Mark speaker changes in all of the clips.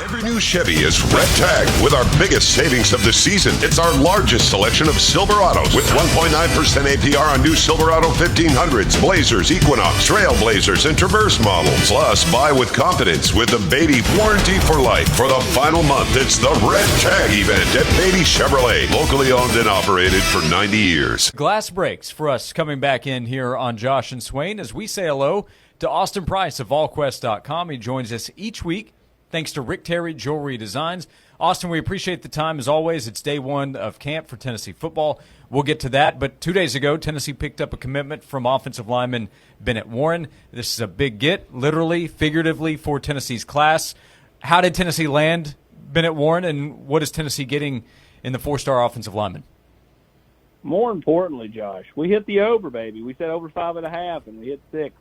Speaker 1: Every new Chevy is red tagged with our biggest savings of the season. It's our largest selection of Silverados with 1.9% APR on new Silverado 1500s, Blazers, Equinox, Trailblazers, and Traverse models. Plus, buy with confidence with the Beatty Warranty for Life. For the final month, it's the Red Tag event at Beatty Chevrolet, locally owned and operated for 90 years.
Speaker 2: Glass breaks for us coming back in here on Josh and Swain as we say hello to Austin Price of Volquest.com. He joins us each week thanks to Rick Terry Jewelry Designs. Austin, we appreciate the time as always. It's day one of camp for Tennessee football. We'll get to that. But 2 days ago, Tennessee picked up a commitment from offensive lineman Bennett Warren. This is a big get, literally, figuratively, for Tennessee's class. How did Tennessee land Bennett Warren, and what is Tennessee getting in the four-star offensive lineman?
Speaker 3: More importantly, Josh, we hit the over, baby. We said over 5.5, and we hit 6.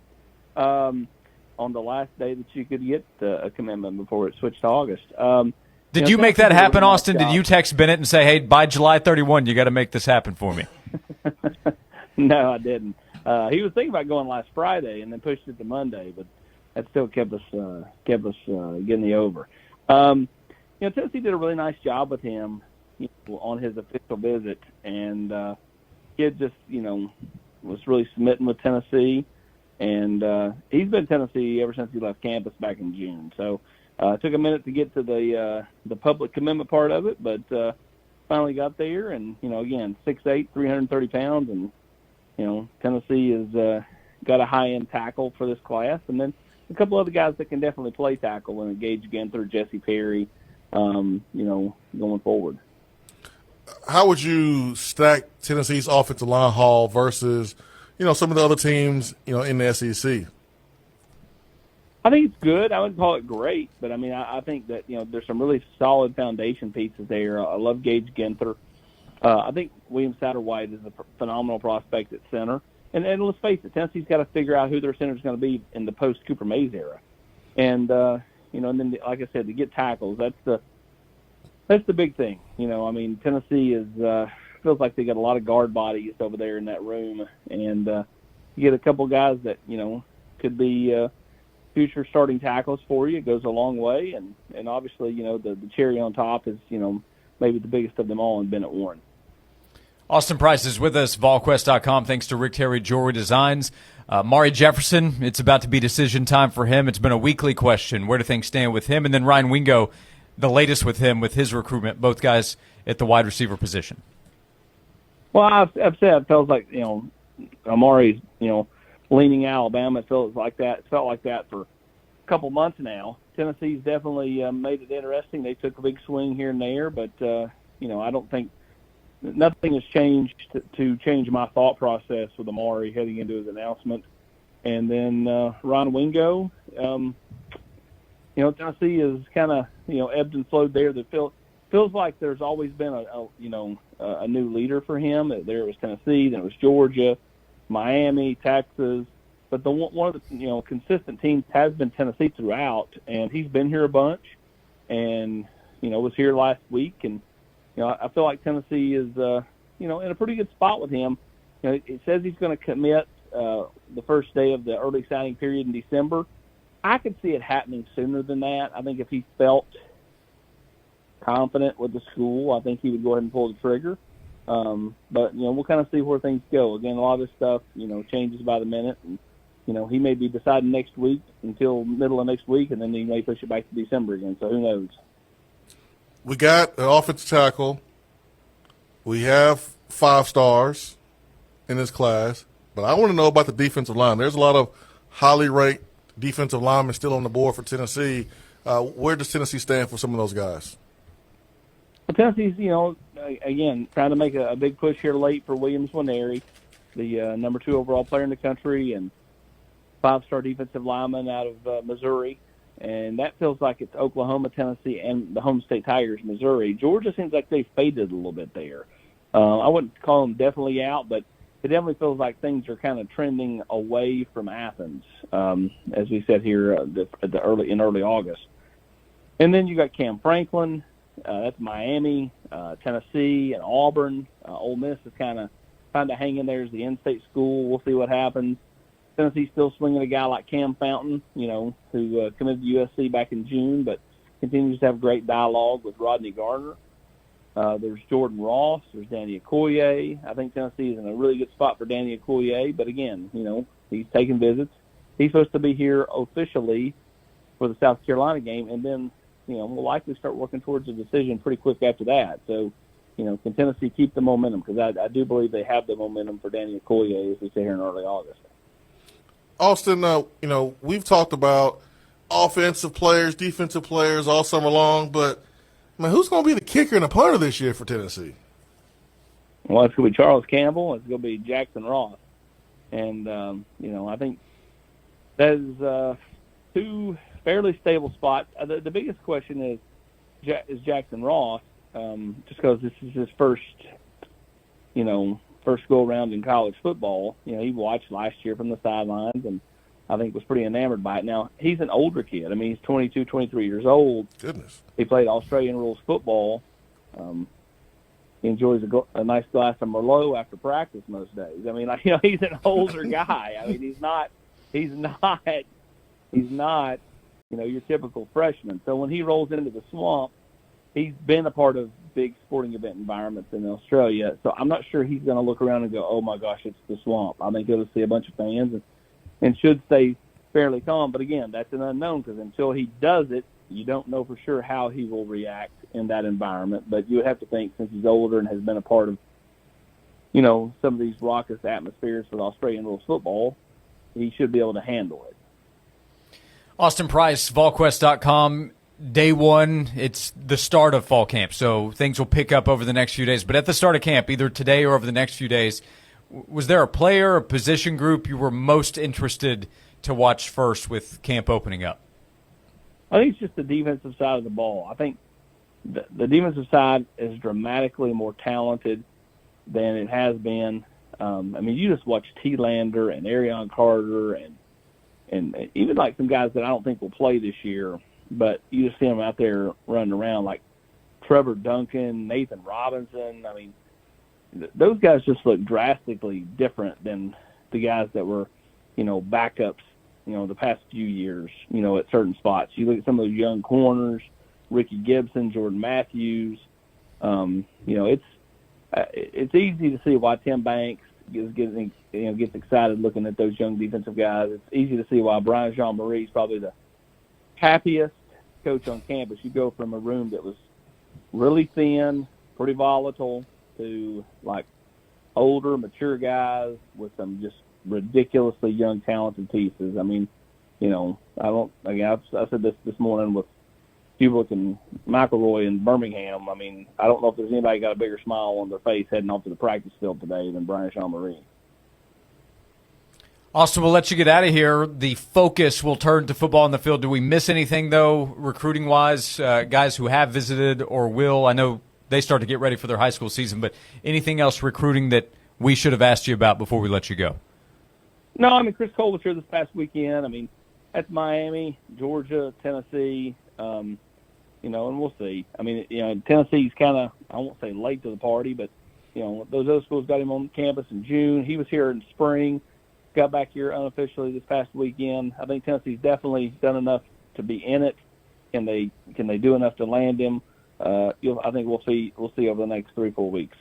Speaker 3: On the last day that you could get a commitment before it switched to August.
Speaker 2: Did you make that happen, Austin? Did you text Bennett and say, hey, by July 31, you got to make this happen for me?
Speaker 3: No, I didn't. He was thinking about going last Friday and then pushed it to Monday, but that still kept us getting the over. Tennessee did a really nice job with him on his official visit, and kid just, was really smitten with Tennessee. And he's been Tennessee ever since he left campus back in June. So it took a minute to get to the public commitment part of it, but finally got there. And, again, 6'8", 330 pounds. And, Tennessee has got a high-end tackle for this class. And then a couple other guys that can definitely play tackle and Gage Ginther, Jesse Perry, going forward.
Speaker 4: How would you stack Tennessee's offensive line haul versus – some of the other teams, in the SEC?
Speaker 3: I think it's good. I wouldn't call it great, but, I think that, there's some really solid foundation pieces there. I love Gage Ginther. I think William Satterwhite is a phenomenal prospect at center. And let's face it, Tennessee's got to figure out who their center is going to be in the post-Cooper Mays era. And, and then, like I said, to get tackles, that's the big thing. Tennessee is feels like they got a lot of guard bodies over there in that room, and you get a couple guys that could be future starting tackles for you. It goes a long way, and obviously the cherry on top is maybe the biggest of them all in Bennett Warren.
Speaker 2: Austin Price is with us, Volquest.com, thanks to Rick Terry Jewelry Designs. Mari Jefferson, it's about to be decision time for him. It's been a weekly question. Where do things stand with him? And then Ryan Wingo, the latest with him, with his recruitment, both guys at the wide receiver position.
Speaker 3: Well, I've said it feels like Amari's leaning Alabama. It felt like that. It felt like that for a couple months now. Tennessee's definitely made it interesting. They took a big swing here and there, but I don't think nothing has changed to change my thought process with Amari heading into his announcement. And then Ron Wingo, Tennessee is kind of ebbed and flowed there. That feels like there's always been a new leader for him. There it was Tennessee, then it was Georgia, Miami, Texas. But one of the consistent teams has been Tennessee throughout, and he's been here a bunch, and was here last week, and I feel like Tennessee is in a pretty good spot with him. It says he's going to commit the first day of the early signing period in December. I could see it happening sooner than that. I think if he felt confident with the school, I think he would go ahead and pull the trigger. But we'll kind of see where things go. Again, a lot of this stuff changes by the minute, and he may be deciding next week until middle of next week, and then he may push it back to December again. So who knows?
Speaker 4: We got an offensive tackle. We have 5 stars in this class, but I want to know about the defensive line. There's a lot of highly ranked defensive linemen still on the board for Tennessee. Where does Tennessee stand for some of those guys?
Speaker 3: Well, Tennessee's, again, trying to make a big push here late for Williams Nwaneri, the number 2 overall player in the country and 5-star defensive lineman out of Missouri. And that feels like it's Oklahoma, Tennessee, and the home state Tigers, Missouri. Georgia seems like they faded a little bit there. I wouldn't call them definitely out, but it definitely feels like things are kind of trending away from Athens, as we said here in early August. And then you got Cam Franklin. That's Miami, Tennessee, and Auburn. Ole Miss is kind of hanging there as the in-state school. We'll see what happens. Tennessee's still swinging a guy like Cam Fountain, who committed to USC back in June. But, continues to have great dialogue with Rodney Garner. There's Jordan Ross. There's Danny Okoye. I think Tennessee is in a really good spot for Danny Okoye. But, again, he's taking visits. He's supposed to be here officially for the South Carolina game, and then, we'll likely start working towards a decision pretty quick after that. So, can Tennessee keep the momentum? Because I do believe they have the momentum for Danny Okoye as we sit here in early August.
Speaker 4: Austin, we've talked about offensive players, defensive players all summer long, but who's going to be the kicker and the punter this year for Tennessee?
Speaker 3: Well, it's going to be Charles Campbell. It's going to be Jackson Ross. And, I think that is two fairly stable spots. The biggest question is Jackson Ross, just because this is his first go-around in college football. He watched last year from the sidelines and I think was pretty enamored by it. Now, he's an older kid. I mean, he's 22, 23 years old.
Speaker 4: Goodness.
Speaker 3: He played Australian rules football. He enjoys a nice glass of Merlot after practice most days. I mean, he's an older guy. I mean, he's not, your typical freshman. So when he rolls into the swamp, he's been a part of big sporting event environments in Australia. So I'm not sure he's going to look around and go, oh, my gosh, it's the swamp. I think he'll see a bunch of fans and should stay fairly calm. But, again, that's an unknown because until he does it, you don't know for sure how he will react in that environment. But you would have to think since he's older and has been a part of, some of these raucous atmospheres with Australian rules football, he should be able to handle it.
Speaker 2: Austin Price, Volquest.com. Day one, it's the start of fall camp, so things will pick up over the next few days. But at the start of camp, either today or over the next few days, was there a player or position group you were most interested to watch first with camp opening up?
Speaker 3: I think it's just the defensive side of the ball. I think the defensive side is dramatically more talented than it has been. You just watch T. Lander and Arion Carter and even like some guys that I don't think will play this year, but you just see them out there running around like Trevor Duncan, Nathan Robinson. I mean, those guys just look drastically different than the guys that were, backups, the past few years, at certain spots. You look at some of those young corners, Ricky Gibson, Jordan Matthews. It's easy to see why Tim Banks gets excited looking at those young defensive guys. It's easy to see why Brian Jean-Marie is probably the happiest coach on campus. You go from a room that was really thin, pretty volatile, to like older, mature guys with some just ridiculously young, talented pieces. I mean, I said this morning with Kubrick and McElroy in Birmingham. I mean, I don't know if there's anybody got a bigger smile on their face heading off to the practice field today than Brian Jean-Marie.
Speaker 2: Austin, we'll let you get out of here. The focus will turn to football on the field. Do we miss anything, though, recruiting-wise, guys who have visited or will? I know they start to get ready for their high school season, but anything else recruiting that we should have asked you about before we let you go?
Speaker 3: No, Chris Cole was here this past weekend. That's Miami, Georgia, Tennessee, and we'll see. Tennessee's kind of, I won't say late to the party, but, those other schools got him on campus in June. He was here in spring, got back here unofficially this past weekend. I think Tennessee's definitely done enough to be in it. Can they do enough to land him? I think we'll see over the next 3-4 weeks.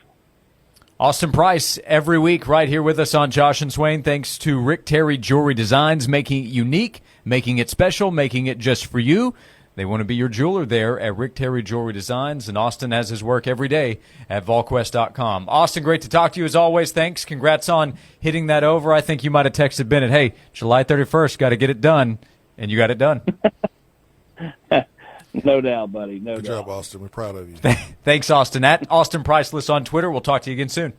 Speaker 2: Austin Price, every week right here with us on Josh and Swain. Thanks to Rick Terry Jewelry Designs, making it unique, making it special, making it just for you. They want to be your jeweler there at Rick Terry Jewelry Designs, and Austin has his work every day at Volquest.com. Austin, great to talk to you as always. Thanks. Congrats on hitting that over. I think you might have texted Bennett, hey, July 31st, got to get it done, and you got it done.
Speaker 3: No doubt, buddy.
Speaker 4: Good job, Austin. We're proud of you.
Speaker 2: Thanks, Austin. At Austin Priceless on Twitter. We'll talk to you again soon.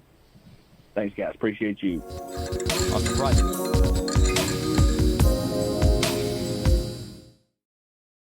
Speaker 3: Thanks, guys. Appreciate you.
Speaker 2: Austin Price.